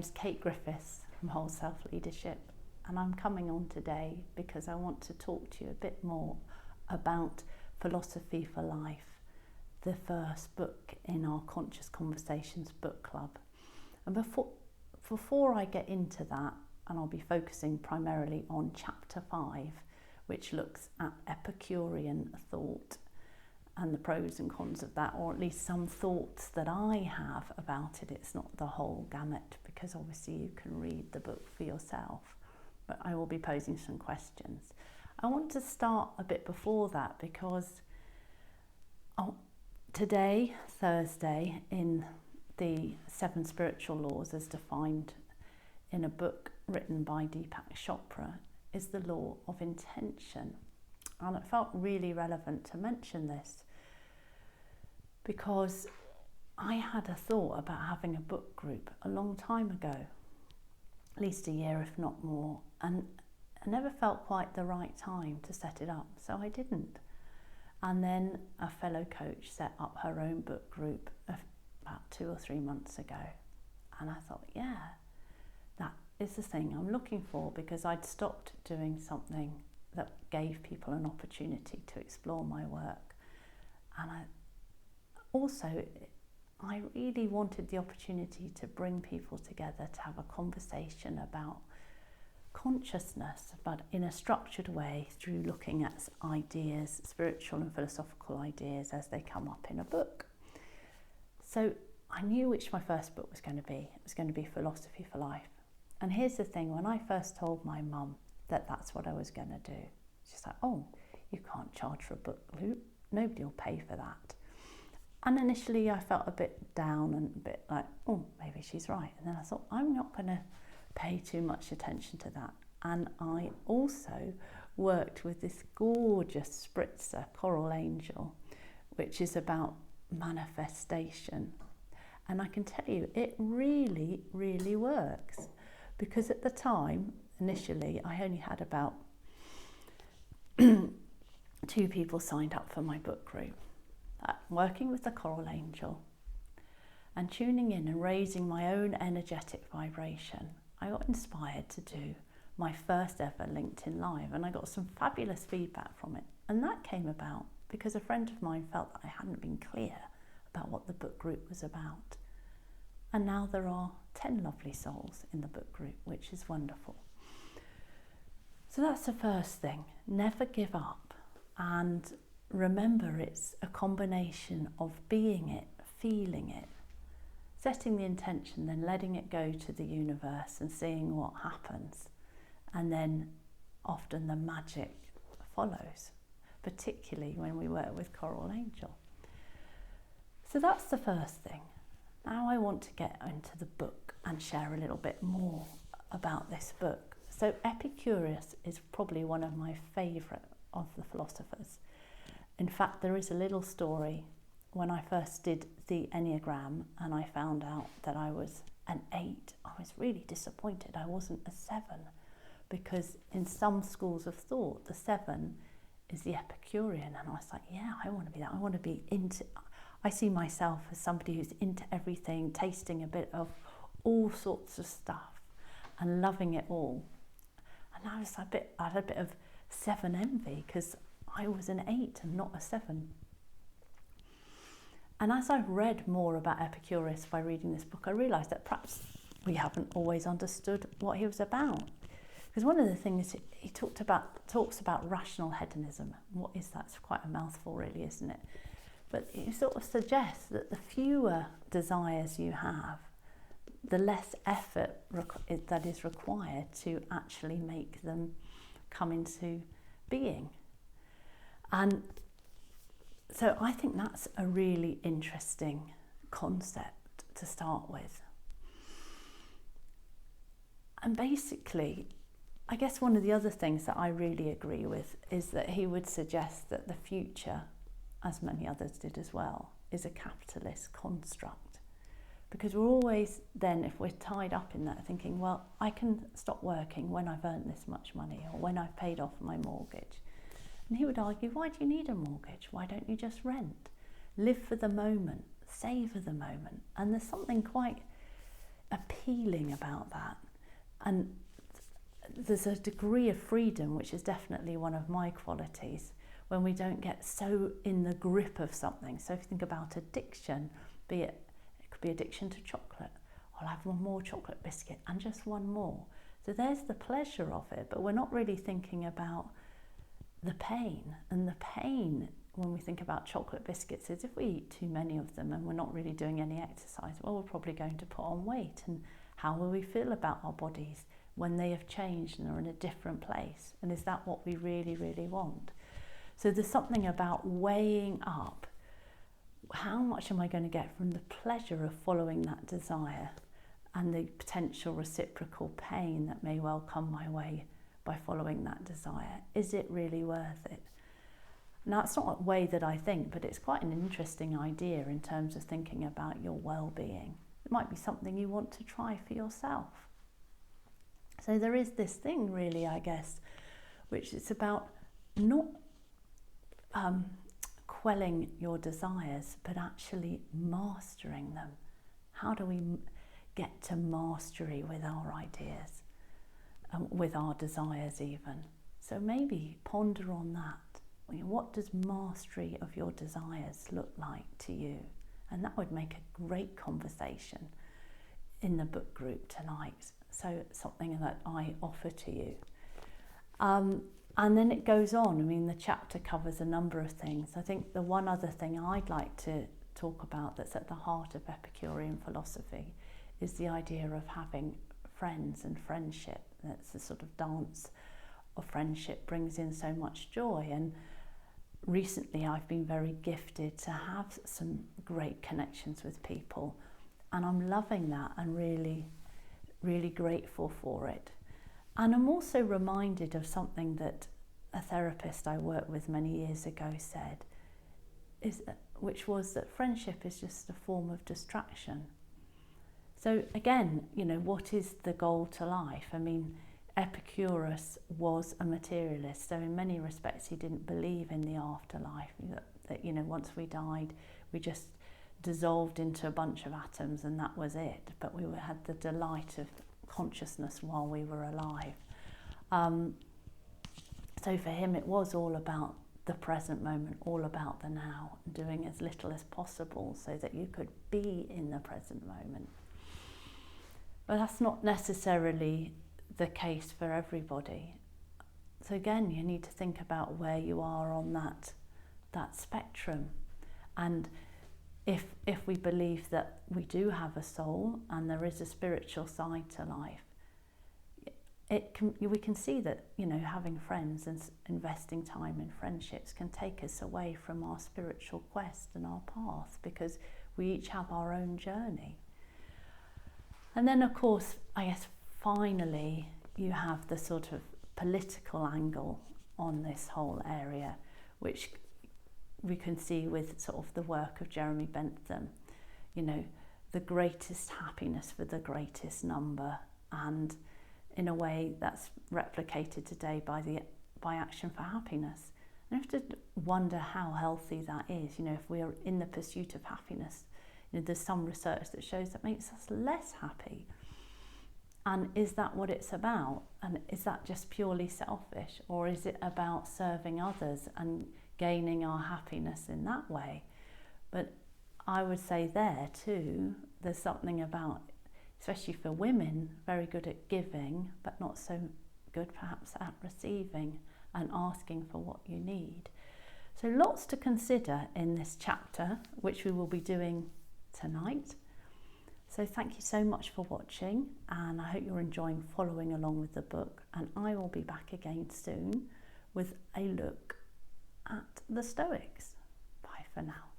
name's Kate Griffiths from Whole Self Leadership, and I'm coming on today because I want to talk to you a bit more about Philosophy for Life, the first book in our Conscious Conversations book club. And before I get into that, and I'll be focusing primarily on chapter 5, which looks at Epicurean thought and the pros and cons of that, or at least some thoughts that I have about it. It's not the whole gamut, because obviously you can read the book for yourself, but I will be posing some questions. I want to start a bit before that because today, Thursday, in the 7 spiritual laws as defined in a book written by Deepak Chopra, is the law of intention. And it felt really relevant to mention this because I had a thought about having a book group a long time ago, at least a year if not more, and I never felt quite the right time to set it up, so I didn't. And then a fellow coach set up her own book group about 2 or 3 months ago, and I thought, yeah, that is the thing I'm looking for, because I'd stopped doing something that gave people an opportunity to explore my work. And I really wanted the opportunity to bring people together to have a conversation about consciousness, but in a structured way through looking at ideas, spiritual and philosophical ideas as they come up in a book. So I knew which my first book was going to be. It was going to be Philosophy for Life. And here's the thing, when I first told my mum that that's what I was going to do, she's like, oh, you can't charge for a book group, nobody will pay for that. And initially I felt a bit down and a bit like, oh, maybe she's right. And then I thought, I'm not going to pay too much attention to that. And I also worked with this gorgeous spritzer, Coral Angel, which is about manifestation. And I can tell you, it really, really works. Because at the time, initially, I only had about 2 people signed up for my book group. Working with the Coral Angel and tuning in and raising my own energetic vibration, I got inspired to do my first ever LinkedIn Live, and I got some fabulous feedback from it. And that came about because a friend of mine felt that I hadn't been clear about what the book group was about. And now there are 10 lovely souls in the book group, which is wonderful. So that's the first thing. Never give up. And remember, it's a combination of being it, feeling it, setting the intention, then letting it go to the universe and seeing what happens. And then often the magic follows, particularly when we work with Coral Angel. So that's the first thing. Now I want to get into the book and share a little bit more about this book. So Epicurus is probably one of my favourite of the philosophers. In fact, there is a little story. When I first did the Enneagram and I found out that I was an 8, I was really disappointed I wasn't a 7, because in some schools of thought, the 7 is the Epicurean. And I was like, yeah, I want to be that. I want to be into... I see myself as somebody who's into everything, tasting a bit of all sorts of stuff and loving it all. And I had a bit of 7 envy because I was an 8 and not a 7. And as I've read more about Epicurus by reading this book, I realised that perhaps we haven't always understood what he was about. Because one of the things he talks about rational hedonism. What is that? It's quite a mouthful really, isn't it? But he sort of suggests that the fewer desires you have, the less effort that is required to actually make them come into being. And so I think that's a really interesting concept to start with. And basically, I guess one of the other things that I really agree with is that he would suggest that the future, as many others did as well, is a capitalist construct. Because we're always then, if we're tied up in that, thinking, well, I can stop working when I've earned this much money or when I've paid off my mortgage. And he would argue, why do you need a mortgage? Why don't you just rent? Live for the moment, savour the moment. And there's something quite appealing about that. And there's a degree of freedom, which is definitely one of my qualities, when we don't get so in the grip of something. So if you think about addiction, it could be addiction to chocolate. I'll have one more chocolate biscuit and just one more. So there's the pleasure of it, but we're not really thinking about the pain. And the pain, when we think about chocolate biscuits, is if we eat too many of them and we're not really doing any exercise, well, we're probably going to put on weight. And how will we feel about our bodies when they have changed and are in a different place? And is that what we really, really want? So there's something about weighing up, how much am I going to get from the pleasure of following that desire and the potential reciprocal pain that may well come my way by following that desire? Is it really worth it? Now, it's not a way that I think, but it's quite an interesting idea in terms of thinking about your well-being. It might be something you want to try for yourself. So there is this thing really, I guess, which is about not quelling your desires, but actually mastering them. How do we get to mastery with our ideas, with our desires even? So maybe ponder on that. What does mastery of your desires look like to you? And that would make a great conversation in the book group tonight. So something that I offer to you. And then it goes on. I mean, the chapter covers a number of things. I think the one other thing I'd like to talk about that's at the heart of Epicurean philosophy is the idea of having friends and friendship. That's the sort of dance of friendship, brings in so much joy. And recently I've been very gifted to have some great connections with people, and I'm loving that and really, really grateful for it. And I'm also reminded of something that a therapist I worked with many years ago said, which was that friendship is just a form of distraction. So again, what is the goal to life? I mean, Epicurus was a materialist, so in many respects he didn't believe in the afterlife, that once we died we just dissolved into a bunch of atoms and that was it, but we had the delight of consciousness while we were alive. So for him it was all about the present moment, all about the now, doing as little as possible so that you could be in the present moment. But that's not necessarily the case for everybody. So again, you need to think about where you are on that spectrum. And if we believe that we do have a soul and there is a spiritual side to life, we can see that having friends and investing time in friendships can take us away from our spiritual quest and our path, because we each have our own journey. And then of course, I guess finally you have the sort of political angle on this whole area, which we can see with sort of the work of Jeremy Bentham, the greatest happiness for the greatest number, and in a way that's replicated today by Action for Happiness. And you have to wonder how healthy that is. If we are in the pursuit of happiness, there's some research that shows that makes us less happy. And is that what it's about? And is that just purely selfish? Or is it about serving others and gaining our happiness in that way? But I would say there too, there's something about, especially for women, very good at giving, but not so good perhaps at receiving and asking for what you need. So lots to consider in this chapter, which we will be doing tonight. So thank you so much for watching, and I hope you're enjoying following along with the book, and I will be back again soon with a look at the Stoics. Bye for now.